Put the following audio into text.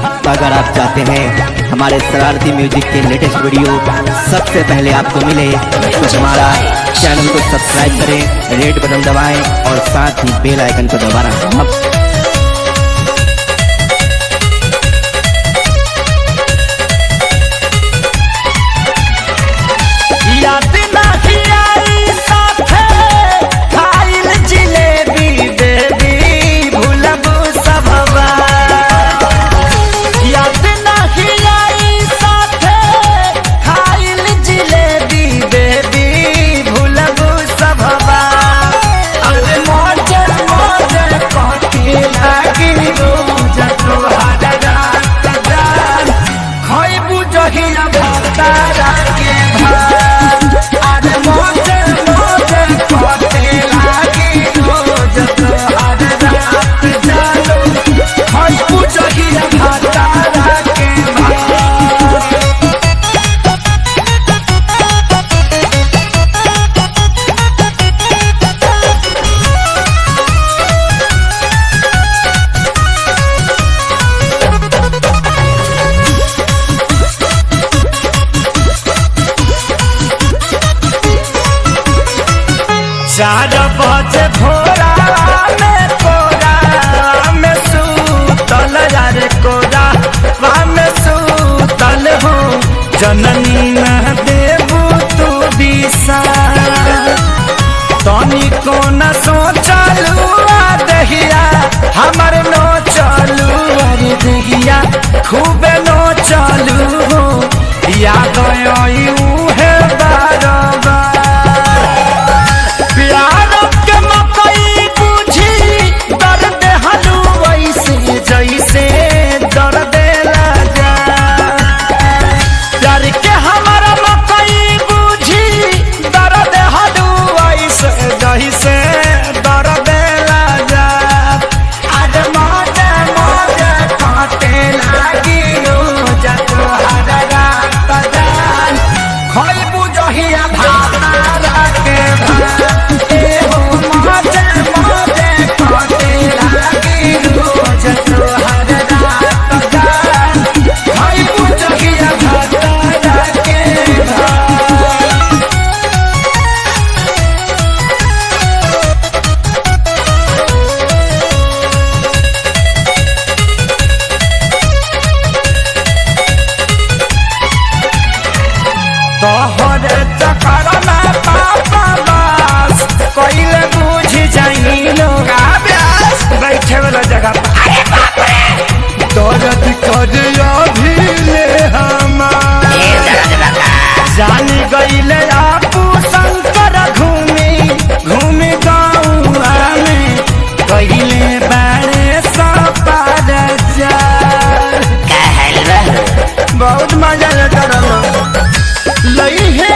अगर आप चाहते हैं हमारे शरारती म्यूजिक के लेटेस्ट वीडियो सबसे पहले आपको मिले तो हमारा चैनल को सब्सक्राइब करें, रेड बटन दबाएं और साथ ही बेल आइकन को दबाना। चार बजे भोरा में कोरा में सूतल यारे कोरा में सूतल हो जननी न देबू तू दिशा तनी को न सोचलू दहिया हमर नो चलू अरे दहिया खूबे नो चलू हो याद आई है बारबार जैसे दर्द लगा प्यार के हमारा मकई बुझी दर्द हलू ऐसे जैसे दर्द लगा आज मौजे मौजे काटे लागी जत हर रात जान खोई बुझहिया भातारा के ए हो मौजे मौजे काटे लागी जत तोहर चक्कर में पापा बास कोइले बुझ जाई लोग आब्यास बैठे वाला जगह अरे बाप रे दर्द कर अभी ले हमार जानी गईले आपू शंकर घूमी घूमी गाँव में कहिले बारे सपार जा बहुत मजा लेता रहो लई है